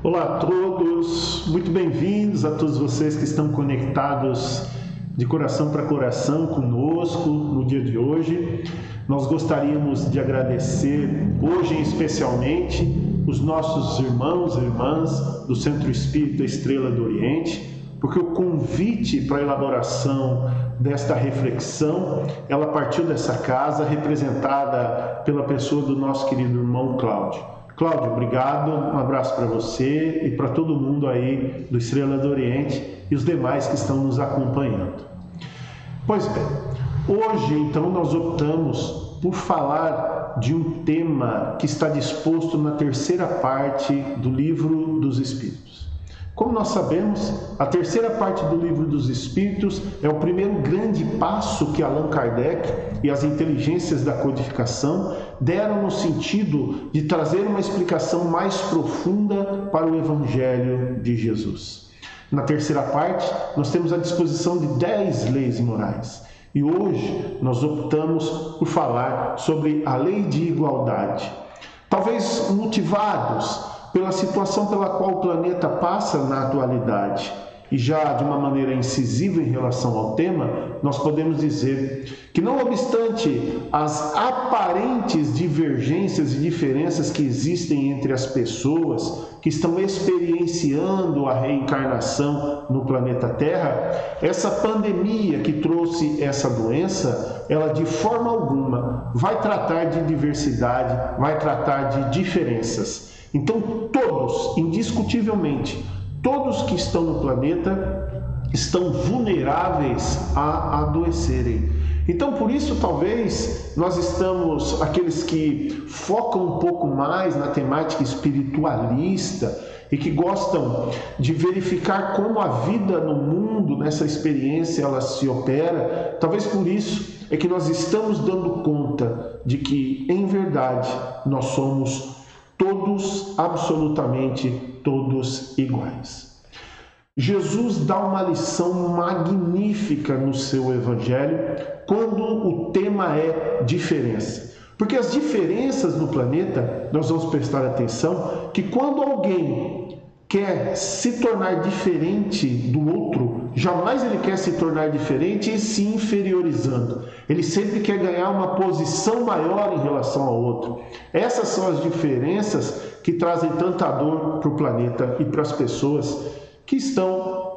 Olá a todos, muito bem-vindos a todos vocês que estão conectados de coração para coração conosco no dia de hoje. Nós gostaríamos de agradecer hoje especialmente os nossos irmãos e irmãs do Centro Espírita Estrela do Oriente, porque o convite para a elaboração desta reflexão, ela partiu dessa casa representada pela pessoa do nosso querido irmão Cláudio. Cláudio, obrigado, um abraço para você e para todo mundo aí do Estrela do Oriente e os demais que estão nos acompanhando. Pois bem, hoje então nós optamos por falar de um tema que está disposto na terceira parte do Livro dos Espíritos. Como nós sabemos, a terceira parte do Livro dos Espíritos é o primeiro grande passo que Allan Kardec e as inteligências da codificação deram no sentido de trazer uma explicação mais profunda para o Evangelho de Jesus. Na terceira parte, nós temos à disposição de 10 leis morais. E hoje nós optamos por falar sobre a lei de igualdade. Talvez motivados pela situação pela qual o planeta passa na atualidade. E já de uma maneira incisiva em relação ao tema, nós podemos dizer que, não obstante as aparentes divergências e diferenças que existem entre as pessoas que estão experienciando a reencarnação no planeta Terra, essa pandemia que trouxe essa doença, ela de forma alguma vai tratar de diversidade, vai tratar de diferenças. Então todos, indiscutivelmente, todos que estão no planeta estão vulneráveis a adoecerem. Então, por isso, talvez, nós estamos, aqueles que focam um pouco mais na temática espiritualista e que gostam de verificar como a vida no mundo, nessa experiência, ela se opera, talvez por isso é que nós estamos dando conta de que, em verdade, nós somos todos, absolutamente todos iguais. Jesus dá uma lição magnífica no seu Evangelho quando o tema é diferença. Porque as diferenças no planeta, nós vamos prestar atenção que quando alguém quer se tornar diferente do outro, jamais ele quer se tornar diferente e se inferiorizando. Ele sempre quer ganhar uma posição maior em relação ao outro. Essas são as diferenças que trazem tanta dor para o planeta e para as pessoas que estão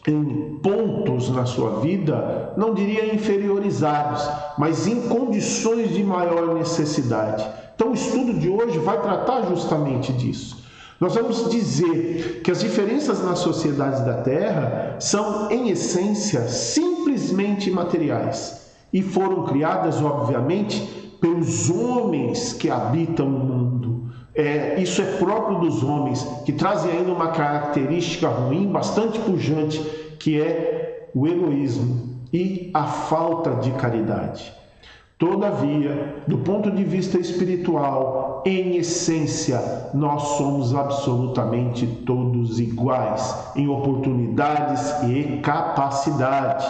em pontos na sua vida, não diria inferiorizados, mas em condições de maior necessidade. Então o estudo de hoje vai tratar justamente disso. Nós vamos dizer que as diferenças nas sociedades da Terra são, em essência, simplesmente materiais e foram criadas, obviamente, pelos homens que habitam o mundo. Isso é próprio dos homens, que trazem ainda uma característica ruim, bastante pujante, que é o egoísmo e a falta de caridade. Todavia, do ponto de vista espiritual, em essência, nós somos absolutamente todos iguais em oportunidades e capacidade.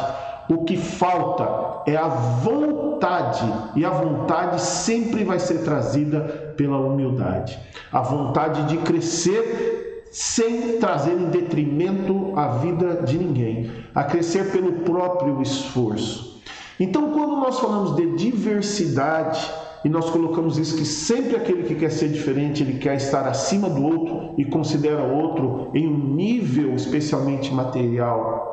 O que falta é a vontade, e a vontade sempre vai ser trazida pela humildade. A vontade de crescer sem trazer em detrimento a vida de ninguém, a crescer pelo próprio esforço. Então, quando nós falamos de diversidade, e nós colocamos isso, que sempre aquele que quer ser diferente, ele quer estar acima do outro e considera o outro em um nível especialmente material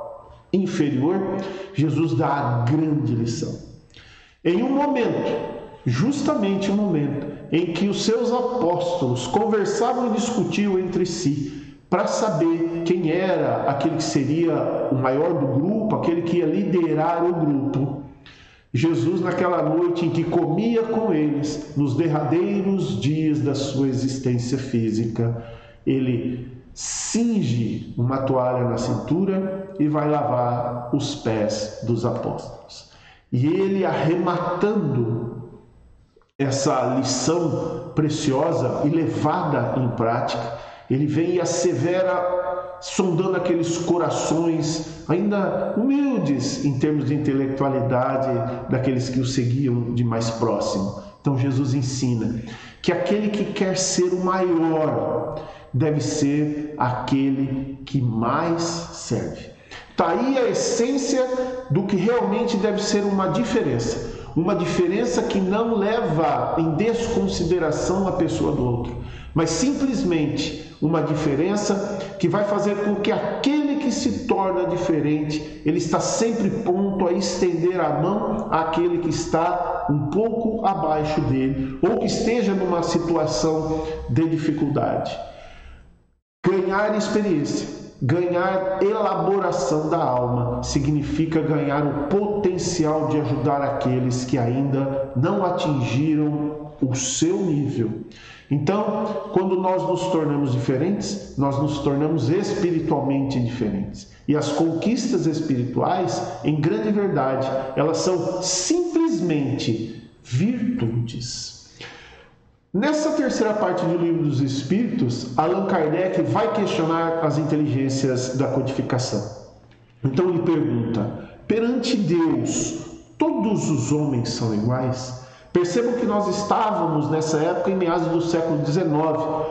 inferior, Jesus dá a grande lição. Em um momento, justamente um momento, em que os seus apóstolos conversavam e discutiam entre si para saber quem era aquele que seria o maior do grupo, aquele que ia liderar o grupo, Jesus, naquela noite em que comia com eles, nos derradeiros dias da sua existência física, ele cinge uma toalha na cintura e vai lavar os pés dos apóstolos. E ele, arrematando essa lição preciosa e levada em prática, ele vem e assevera, sondando aqueles corações ainda humildes em termos de intelectualidade daqueles que o seguiam de mais próximo. Então Jesus ensina que aquele que quer ser o maior deve ser aquele que mais serve. Está aí a essência do que realmente deve ser uma diferença. Uma diferença que não leva em desconsideração a pessoa do outro, mas simplesmente uma diferença que vai fazer com que aquele que se torna diferente, ele está sempre pronto a estender a mão àquele que está um pouco abaixo dele, ou que esteja numa situação de dificuldade. Ganhar experiência, ganhar elaboração da alma, significa ganhar o potencial de ajudar aqueles que ainda não atingiram o seu nível. Então, quando nós nos tornamos diferentes, nós nos tornamos espiritualmente diferentes. E as conquistas espirituais, em grande verdade, elas são simplesmente virtudes. Nessa terceira parte do Livro dos Espíritos, Allan Kardec vai questionar as inteligências da codificação. Então ele pergunta: perante Deus, todos os homens são iguais? Percebam que nós estávamos nessa época em meados do século XIX.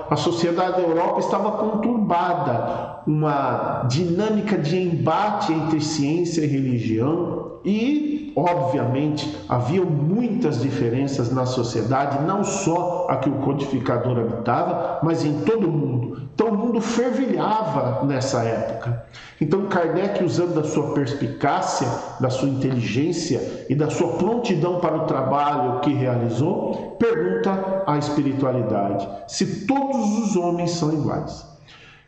A sociedade da Europa estava conturbada, uma dinâmica de embate entre ciência e religião e, obviamente, havia muitas diferenças na sociedade, não só a que o codificador habitava, mas em todo o mundo. Então o mundo fervilhava nessa época. Então Kardec, usando da sua perspicácia, da sua inteligência e da sua prontidão para o trabalho que realizou, pergunta à espiritualidade se todos os homens são iguais.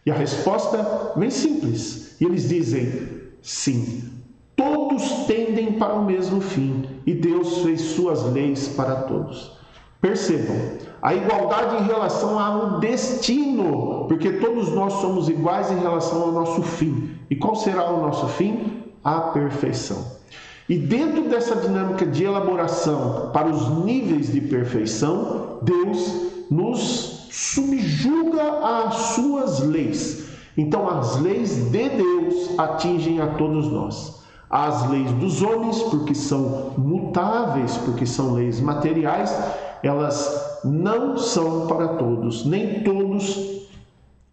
E a resposta vem simples. E eles dizem: sim, todos tendem para o mesmo fim e Deus fez suas leis para todos. Percebam, a igualdade em relação ao destino, porque todos nós somos iguais em relação ao nosso fim. E qual será o nosso fim? A perfeição. E dentro dessa dinâmica de elaboração para os níveis de perfeição, Deus nos subjuga às suas leis. Então as leis de Deus atingem a todos nós. As leis dos homens, porque são mutáveis, porque são leis materiais, elas não são para todos. Nem todos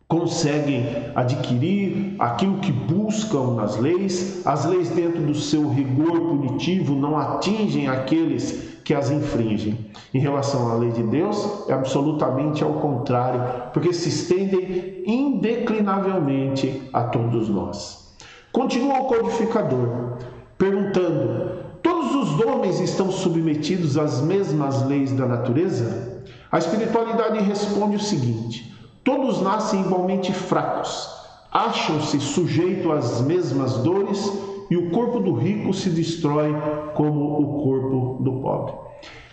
conseguem adquirir aquilo que buscam nas leis. As leis, dentro do seu rigor punitivo, não atingem aqueles que as infringem. Em relação à lei de Deus, é absolutamente ao contrário, porque se estendem indeclinavelmente a todos nós. Continua o codificador, perguntando: todos os homens estão submetidos às mesmas leis da natureza? A espiritualidade responde o seguinte: todos nascem igualmente fracos, acham-se sujeitos às mesmas dores e o corpo do rico se destrói como o corpo do pobre.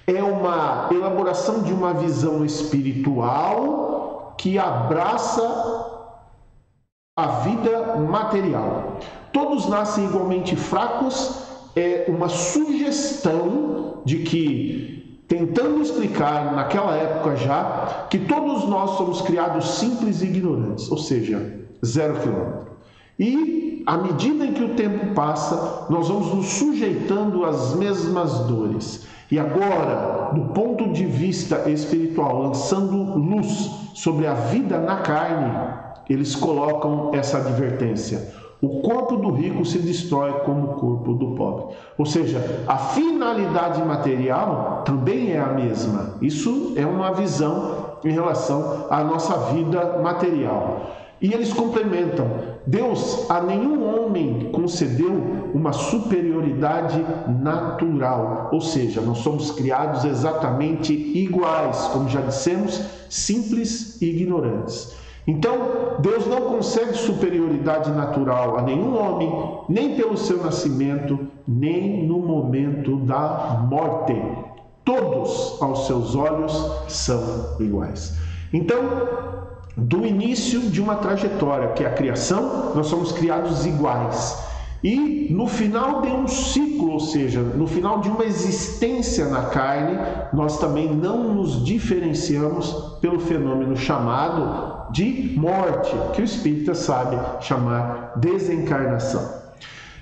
É uma elaboração de uma visão espiritual que abraça a vida material. Todos nascem igualmente fracos é uma sugestão de que, tentando explicar naquela época já, que todos nós somos criados simples e ignorantes, ou seja, 0 quilômetro. E, à medida em que o tempo passa, nós vamos nos sujeitando às mesmas dores. E agora, do ponto de vista espiritual, lançando luz sobre a vida na carne, eles colocam essa advertência: o corpo do rico se destrói como o corpo do pobre. Ou seja, a finalidade material também é a mesma. Isso é uma visão em relação à nossa vida material. E eles complementam: Deus a nenhum homem concedeu uma superioridade natural. Ou seja, nós somos criados exatamente iguais, como já dissemos, simples e ignorantes. Então, Deus não concede superioridade natural a nenhum homem, nem pelo seu nascimento, nem no momento da morte. Todos, aos seus olhos, são iguais. Então, do início de uma trajetória, que é a criação. Nós somos criados iguais. E no final de um ciclo, ou seja, no final de uma existência na carne, nós também não nos diferenciamos pelo fenômeno chamado de morte, que o espírita sabe chamar desencarnação.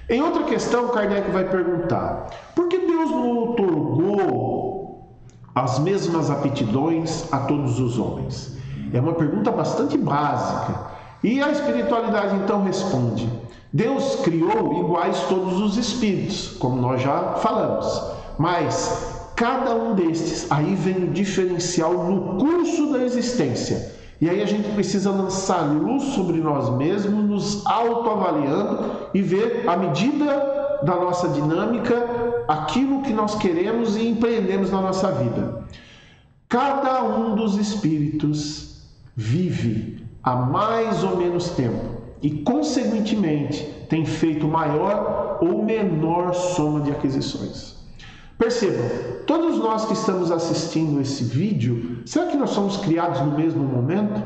Em outra questão, Kardec vai perguntar: por que Deus não outorgou as mesmas aptidões a todos os homens? É uma pergunta bastante básica. E a espiritualidade então responde: Deus criou iguais todos os espíritos, como nós já falamos, mas cada um destes, aí vem o diferencial no curso da existência. E aí a gente precisa lançar luz sobre nós mesmos, nos autoavaliando e ver, à medida da nossa dinâmica, aquilo que nós queremos e empreendemos na nossa vida. Cada um dos espíritos vive há mais ou menos tempo e, consequentemente, tem feito maior ou menor soma de aquisições. Percebam, todos nós que estamos assistindo esse vídeo, será que nós somos criados no mesmo momento?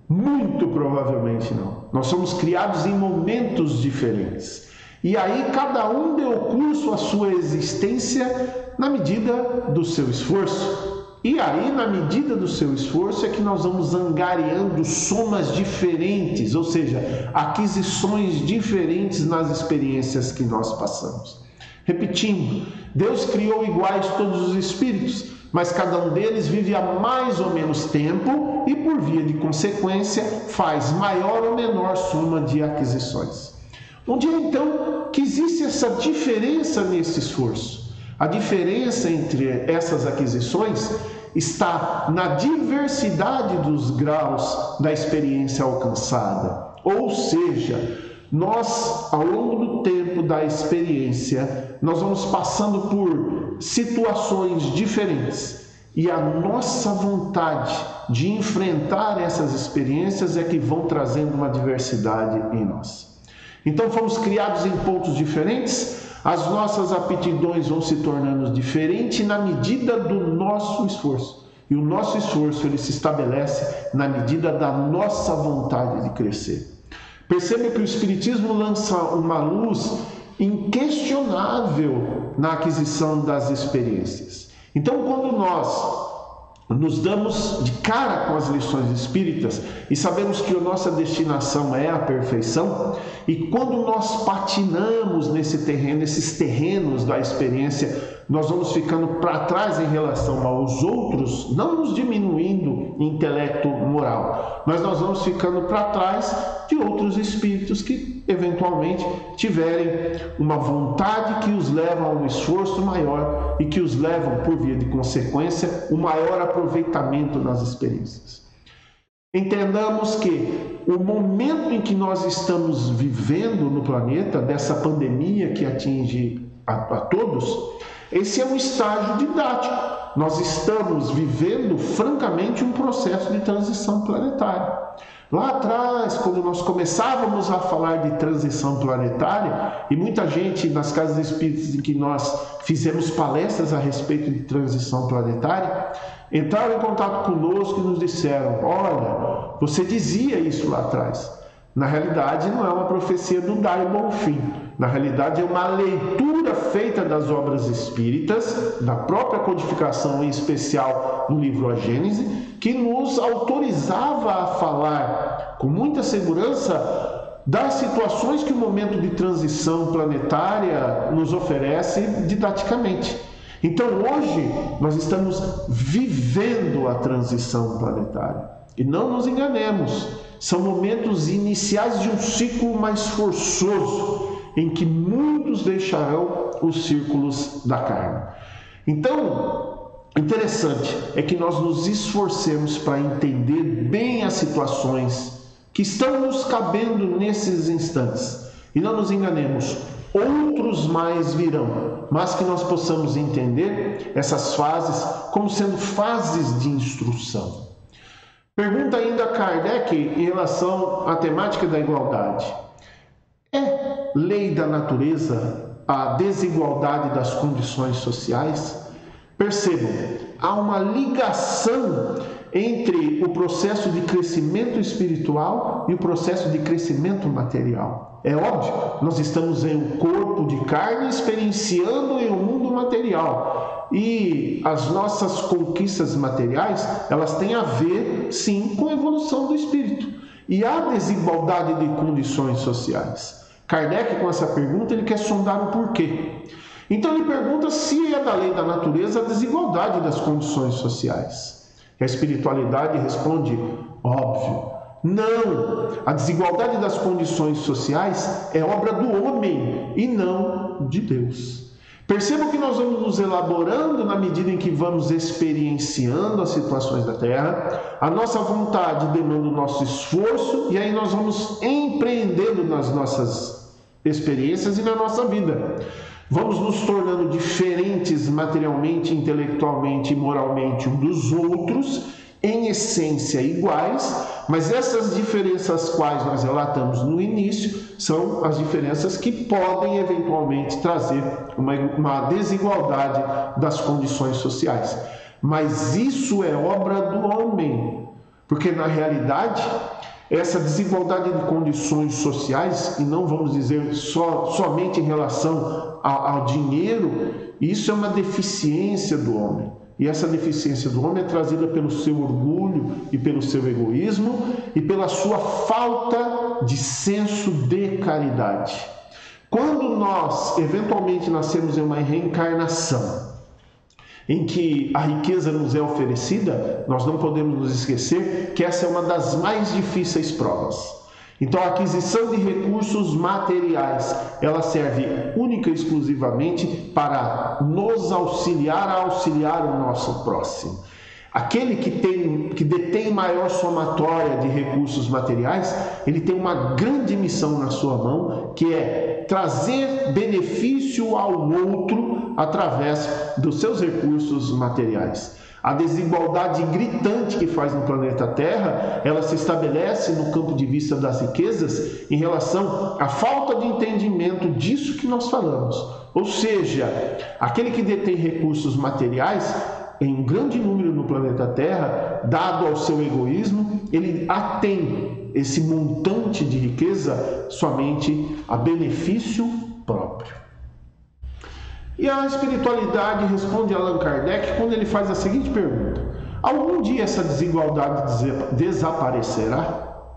Muito provavelmente não. Nós somos criados em momentos diferentes. E aí cada um deu curso à sua existência na medida do seu esforço. E aí, na medida do seu esforço, é que nós vamos angariando somas diferentes, ou seja, aquisições diferentes nas experiências que nós passamos. Repetindo, Deus criou iguais todos os espíritos, mas cada um deles vive há mais ou menos tempo e, por via de consequência, faz maior ou menor soma de aquisições. Onde é então que existe essa diferença nesse esforço? A diferença entre essas aquisições está na diversidade dos graus da experiência alcançada. Ou seja, nós, ao longo do tempo da experiência, nós vamos passando por situações diferentes. E a nossa vontade de enfrentar essas experiências é que vão trazendo uma diversidade em nós. Então, fomos criados em pontos diferentes. As nossas aptidões vão se tornando diferentes na medida do nosso esforço. E o nosso esforço ele se estabelece na medida da nossa vontade de crescer. Perceba que o Espiritismo lança uma luz inquestionável na aquisição das experiências. Então, quando nós nos damos de cara com as lições espíritas e sabemos que a nossa destinação é a perfeição, e quando nós patinamos nesses terrenos da experiência, nós vamos ficando para trás em relação aos outros, não nos diminuindo em intelecto moral, mas nós vamos ficando para trás de outros espíritos que eventualmente tiverem uma vontade que os leva a um esforço maior e que os levam, por via de consequência, o maior aproveitamento das experiências. Entendamos que o momento em que nós estamos vivendo no planeta, dessa pandemia que atinge a todos, esse é um estágio didático. Nós estamos vivendo, francamente, um processo de transição planetária. Lá atrás, quando nós começávamos a falar de transição planetária, e muita gente nas casas espíritas em que nós fizemos palestras a respeito de transição planetária, entraram em contato conosco e nos disseram: olha, você dizia isso lá atrás. Na realidade, não é uma profecia do Dar Bonfim. Na realidade, é uma leitura feita das obras espíritas, da própria codificação, em especial no livro A Gênese, que nos autorizava a falar com muita segurança das situações que o momento de transição planetária nos oferece didaticamente. Então, hoje, nós estamos vivendo a transição planetária. E não nos enganemos, são momentos iniciais de um ciclo mais forçoso, em que muitos deixarão os círculos da carne. Então, interessante é que nós nos esforcemos para entender bem as situações que estão nos cabendo nesses instantes. E não nos enganemos, outros mais virão, mas que nós possamos entender essas fases como sendo fases de instrução. Pergunta ainda Kardec em relação à temática da igualdade. É lei da natureza a desigualdade das condições sociais? Percebam, há uma ligação entre o processo de crescimento espiritual e o processo de crescimento material. É óbvio, nós estamos em um corpo de carne experienciando em um mundo material. E as nossas conquistas materiais, elas têm a ver, sim, com a evolução do espírito. E há desigualdade de condições sociais. Kardec, com essa pergunta, ele quer sondar o porquê. Então ele pergunta se é da lei da natureza a desigualdade das condições sociais. E a espiritualidade responde, óbvio, não. A desigualdade das condições sociais é obra do homem e não de Deus. Percebam que nós vamos nos elaborando na medida em que vamos experienciando as situações da Terra. A nossa vontade demanda o nosso esforço e aí nós vamos empreendendo nas nossas experiências e na nossa vida. Vamos nos tornando diferentes materialmente, intelectualmente e moralmente um dos outros, em essência iguais, mas essas diferenças quais nós relatamos no início são as diferenças que podem eventualmente trazer uma desigualdade das condições sociais. Mas isso é obra do homem, porque na realidade essa desigualdade de condições sociais, e não vamos dizer somente em relação ao dinheiro, isso é uma deficiência do homem. E essa deficiência do homem é trazida pelo seu orgulho e pelo seu egoísmo e pela sua falta de senso de caridade. Quando nós eventualmente nascemos em uma reencarnação em que a riqueza nos é oferecida, nós não podemos nos esquecer que essa é uma das mais difíceis provas. Então a aquisição de recursos materiais, ela serve única e exclusivamente para nos auxiliar a auxiliar o nosso próximo. Aquele que detém maior somatória de recursos materiais, ele tem uma grande missão na sua mão, que é trazer benefício ao outro através dos seus recursos materiais. A desigualdade gritante que faz no planeta Terra, ela se estabelece no campo de vista das riquezas em relação à falta de entendimento disso que nós falamos. Ou seja, aquele que detém recursos materiais, em um grande número no planeta Terra, dado ao seu egoísmo, ele atém esse montante de riqueza somente a benefício próprio. E a espiritualidade responde a Allan Kardec quando ele faz a seguinte pergunta: algum dia essa desigualdade desaparecerá?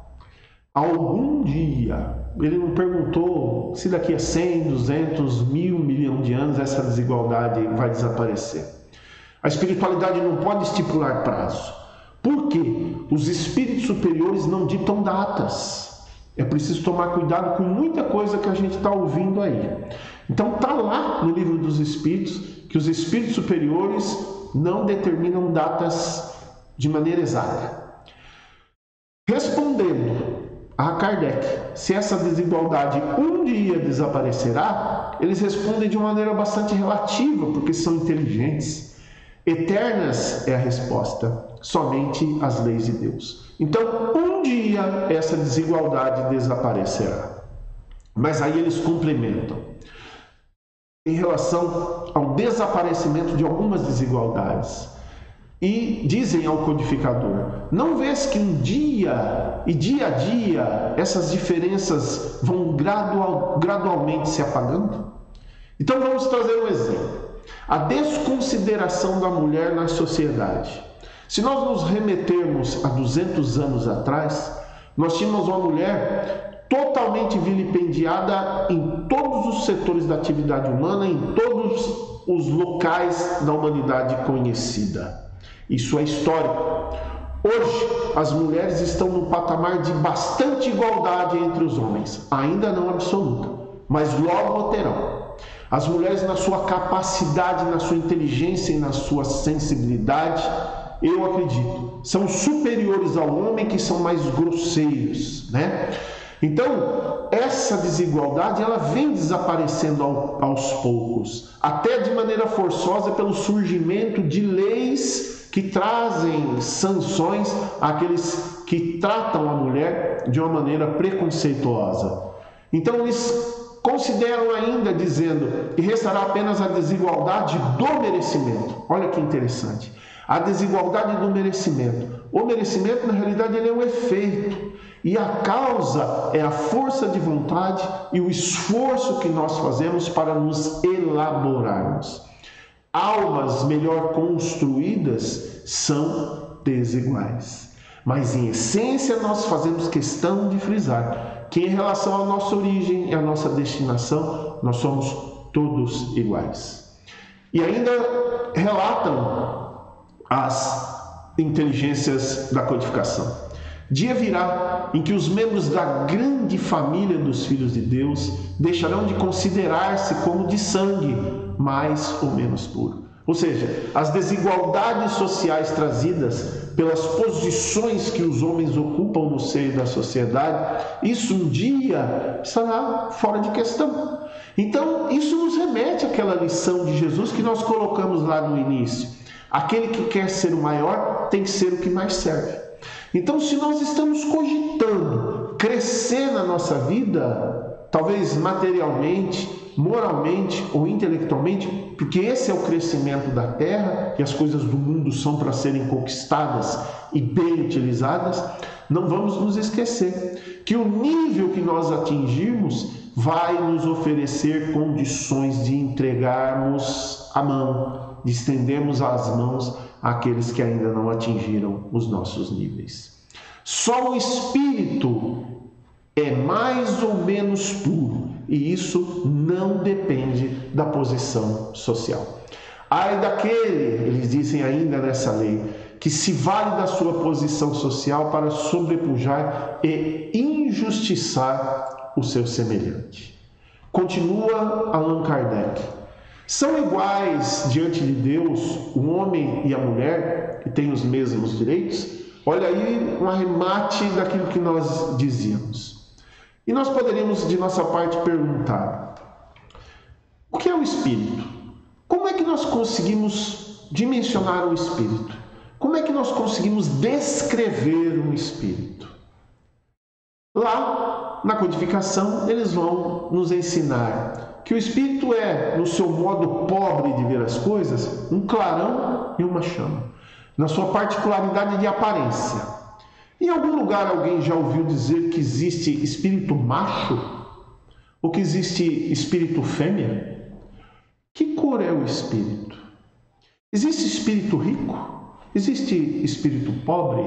Algum dia. Ele não perguntou se daqui a 100, 200, 1000, 1.000.000 de anos essa desigualdade vai desaparecer. A espiritualidade não pode estipular prazo. Por quê? Os espíritos superiores não ditam datas. É preciso tomar cuidado com muita coisa que a gente está ouvindo aí. Então está lá no livro dos Espíritos que os espíritos superiores não determinam datas de maneira exata. Respondendo a Kardec se essa desigualdade um dia desaparecerá, eles respondem de uma maneira bastante relativa, porque são inteligentes. Eternas é a resposta, somente as leis de Deus. Então, um dia essa desigualdade desaparecerá. Mas aí eles complementam em relação ao desaparecimento de algumas desigualdades. E dizem ao codificador: não vês que um dia e dia a dia essas diferenças vão gradualmente se apagando? Então vamos trazer um exemplo. A desconsideração da mulher na sociedade. Se nós nos remetermos a 200 anos atrás, nós tínhamos uma mulher totalmente vilipendiada em todos os setores da atividade humana, em todos os locais da humanidade conhecida. Isso é histórico. Hoje, as mulheres estão no patamar de bastante igualdade entre os homens, ainda não absoluta, mas logo terão. As mulheres, na sua capacidade, na sua inteligência e na sua sensibilidade, eu acredito, são superiores ao homem, que são mais grosseiros, né? Então, essa desigualdade, ela vem desaparecendo aos poucos, até de maneira forçosa pelo surgimento de leis que trazem sanções àqueles que tratam a mulher de uma maneira preconceituosa. Então, eles consideram ainda, dizendo que restará apenas a desigualdade do merecimento. Olha que interessante. A desigualdade do merecimento. O merecimento, na realidade, ele é um efeito. E a causa é a força de vontade e o esforço que nós fazemos para nos elaborarmos. Almas melhor construídas são desiguais. Mas, em essência, nós fazemos questão de frisar que, em relação à nossa origem e à nossa destinação, nós somos todos iguais. E ainda relatam as inteligências da codificação. Dia virá em que os membros da grande família dos filhos de Deus deixarão de considerar-se como de sangue, mais ou menos puro. Ou seja, as desigualdades sociais trazidas pelas posições que os homens ocupam no seio da sociedade, isso um dia estará fora de questão. Então, isso nos remete àquela lição de Jesus que nós colocamos lá no início. Aquele que quer ser o maior tem que ser o que mais serve. Então, se nós estamos cogitando crescer na nossa vida, talvez materialmente, moralmente ou intelectualmente, porque esse é o crescimento da terra e as coisas do mundo são para serem conquistadas e bem utilizadas, não vamos nos esquecer que o nível que nós atingirmos vai nos oferecer condições de entregarmos a mão, de estendermos as mãos àqueles que ainda não atingiram os nossos níveis. Só o Espírito é mais ou menos puro, e isso não depende da posição social. Ai daquele, eles dizem ainda nessa lei, que se vale da sua posição social para sobrepujar e injustiçar o seu semelhante. Continua Allan Kardec. São iguais diante de Deus o homem e a mulher, que têm os mesmos direitos? Olha aí um arremate daquilo que nós dizíamos. E nós poderíamos, de nossa parte, perguntar: o que é o Espírito? Como é que nós conseguimos dimensionar o Espírito? Como é que nós conseguimos descrever um Espírito? Lá, na codificação, eles vão nos ensinar que o Espírito é, no seu modo pobre de ver as coisas, um clarão e uma chama, na sua particularidade de aparência. Em algum lugar alguém já ouviu dizer que existe espírito macho? Ou que existe espírito fêmea? Que cor é o espírito? Existe espírito rico? Existe espírito pobre?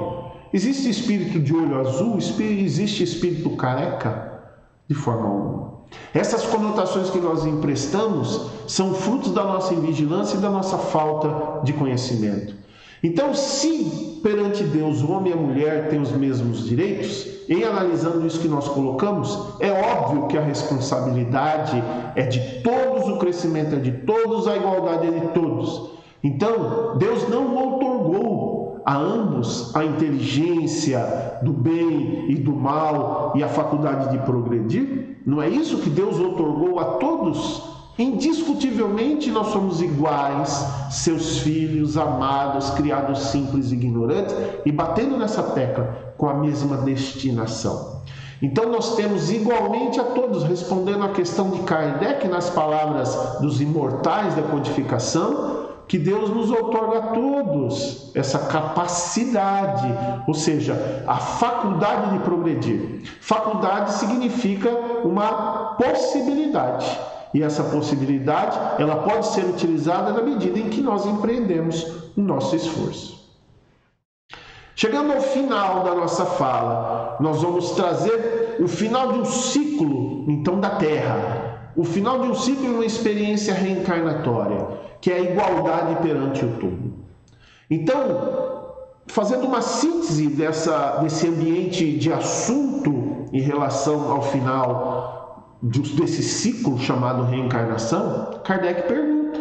Existe espírito de olho azul? Existe espírito careca? De forma alguma. Essas conotações que nós emprestamos são frutos da nossa invigilância e da nossa falta de conhecimento. Então, se perante Deus o homem e a mulher têm os mesmos direitos, em analisando isso que nós colocamos, é óbvio que a responsabilidade é de todos, o crescimento é de todos, a igualdade é de todos. Então, Deus não outorgou a ambos a inteligência do bem e do mal e a faculdade de progredir. Não é isso que Deus outorgou a todos? Indiscutivelmente nós somos iguais, seus filhos amados, criados simples e ignorantes, e batendo nessa tecla com a mesma destinação. Então nós temos igualmente a todos, respondendo à questão de Kardec nas palavras dos imortais da codificação, que Deus nos outorga a todos essa capacidade, ou seja, a faculdade de progredir. Faculdade significa uma possibilidade. E essa possibilidade, ela pode ser utilizada na medida em que nós empreendemos o nosso esforço. Chegando ao final da nossa fala, nós vamos trazer o final de um ciclo, então, da Terra. O final de um ciclo e uma experiência reencarnatória, que é a igualdade perante o todo. Então, fazendo uma síntese desse ambiente de assunto em relação ao final desse ciclo chamado reencarnação, Kardec pergunta: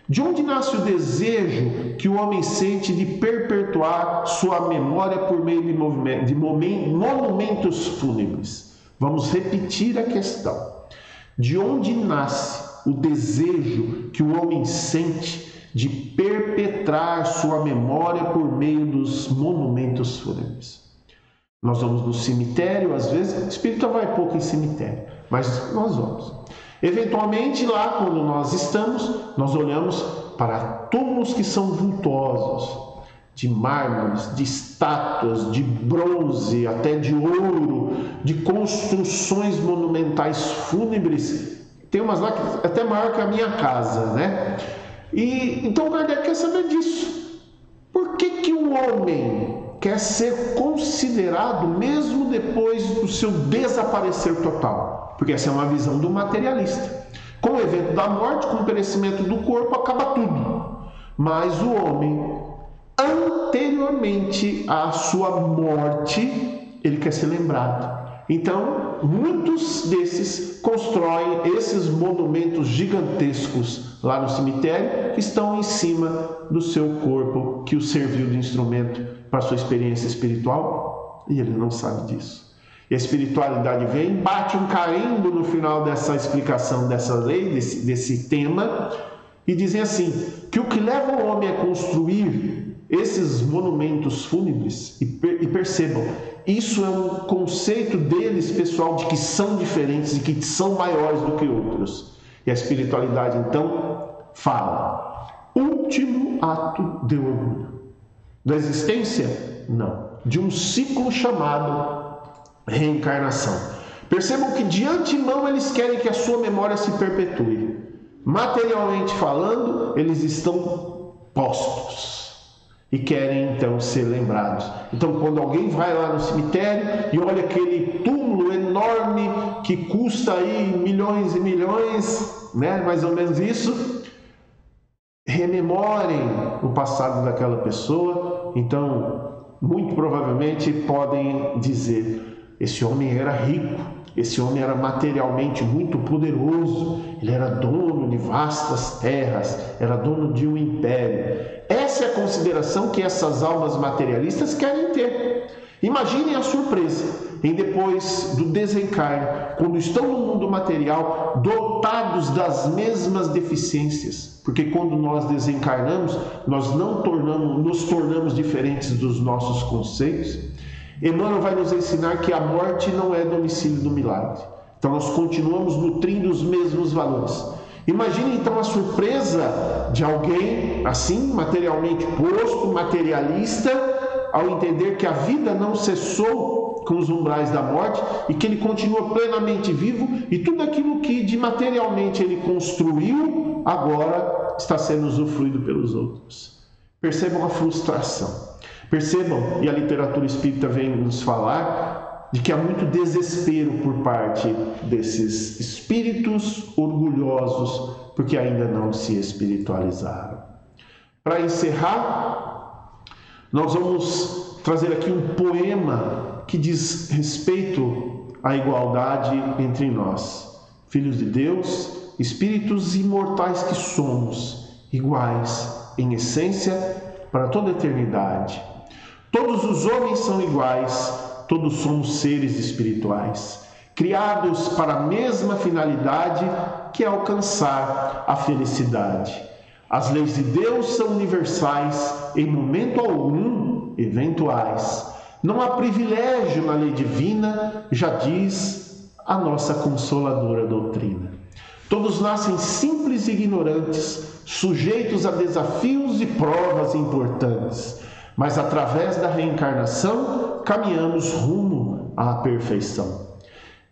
de onde nasce o desejo que o homem sente de perpetuar sua memória por meio de monumentos fúnebres? Vamos repetir a questão. De onde nasce o desejo que o homem sente de perpetrar sua memória por meio dos monumentos fúnebres? Nós vamos no cemitério, às vezes, o espírito vai pouco em cemitério, mas nós vamos. Eventualmente, lá quando nós estamos, nós olhamos para túmulos que são vultosos, de mármores, de estátuas, de bronze, até de ouro, de construções monumentais fúnebres. Tem umas lá que até maior que a minha casa, né? E então Kardec quer saber disso. Por que o homem quer ser considerado mesmo depois do seu desaparecer total? Porque essa é uma visão do materialista. Com o evento da morte, com o perecimento do corpo, acaba tudo. Mas o homem, anteriormente à sua morte, ele quer ser lembrado. Então, muitos desses constroem esses monumentos gigantescos lá no cemitério, que estão em cima do seu corpo, que o serviu de instrumento para a sua experiência espiritual, e ele não sabe disso. E a espiritualidade vem, bate um carimbo no final dessa explicação dessa lei, desse tema, e dizem assim, que o que leva o homem a construir esses monumentos fúnebres, e percebam, isso é um conceito deles, pessoal, de que são diferentes, de que são maiores do que outros. E a espiritualidade, então, fala, último ato de orgulho. Da existência? Não. De um ciclo chamado reencarnação. Percebam que de antemão eles querem que a sua memória se perpetue. Materialmente falando, eles estão postos e querem então ser lembrados. Então, quando alguém vai lá no cemitério e olha aquele túmulo enorme que custa aí milhões e milhões, né, mais ou menos isso, rememorem o passado daquela pessoa. Então, muito provavelmente podem dizer: esse homem era rico, esse homem era materialmente muito poderoso, ele era dono de vastas terras, era dono de um império. Essa é a consideração que essas almas materialistas querem ter. Imaginem a surpresa em depois do desencarne, quando estão no mundo material, dotados das mesmas deficiências. Porque quando nós desencarnamos, nós não nos tornamos diferentes dos nossos conceitos. Emmanuel vai nos ensinar que a morte não é domicílio do milagre. Então nós continuamos nutrindo os mesmos valores. Imagine então a surpresa de alguém assim, materialmente posto, materialista, ao entender que a vida não cessou com os umbrais da morte e que ele continua plenamente vivo e tudo aquilo que de materialmente ele construiu agora está sendo usufruído pelos outros. Percebam a frustração. Percebam, e a literatura espírita vem nos falar, de que há muito desespero por parte desses espíritos orgulhosos, porque ainda não se espiritualizaram. Para encerrar, nós vamos trazer aqui um poema que diz respeito à igualdade entre nós, filhos de Deus, espíritos imortais que somos, iguais em essência para toda a eternidade. Todos os homens são iguais, todos somos seres espirituais, criados para a mesma finalidade, que é alcançar a felicidade. As leis de Deus são universais, em momento algum eventuais. Não há privilégio na lei divina, já diz a nossa consoladora doutrina. Todos nascem simples e ignorantes, sujeitos a desafios e provas importantes. Mas através da reencarnação, caminhamos rumo à perfeição.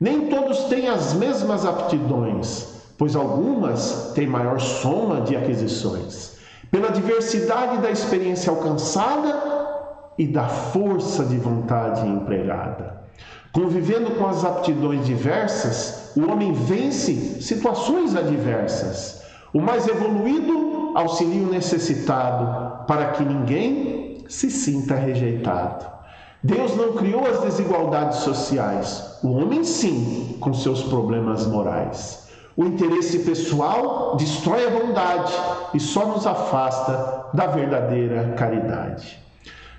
Nem todos têm as mesmas aptidões, pois algumas têm maior soma de aquisições, pela diversidade da experiência alcançada e da força de vontade empregada. Convivendo com as aptidões diversas, o homem vence situações adversas. O mais evoluído auxilia o necessitado, para que ninguém se sinta rejeitado. Deus não criou as desigualdades sociais, o homem sim, com seus problemas morais. O interesse pessoal destrói a bondade e só nos afasta da verdadeira caridade.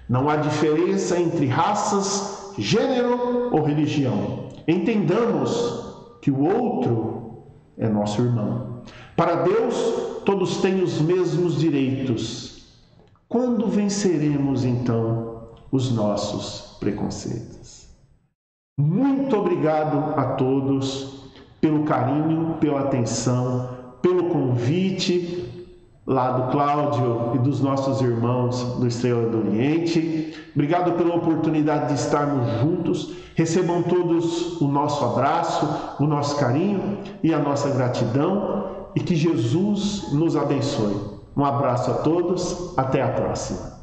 Não há diferença entre raças, gênero ou religião. Entendamos que o outro é nosso irmão. Para Deus, todos têm os mesmos direitos. Quando venceremos, então, os nossos preconceitos? Muito obrigado a todos pelo carinho, pela atenção, pelo convite. lá do Cláudio e dos nossos irmãos do Estrela do Oriente. Obrigado pela oportunidade de estarmos juntos. Recebam todos o nosso abraço, o nosso carinho e a nossa gratidão, e que Jesus nos abençoe. Um abraço a todos, até a próxima.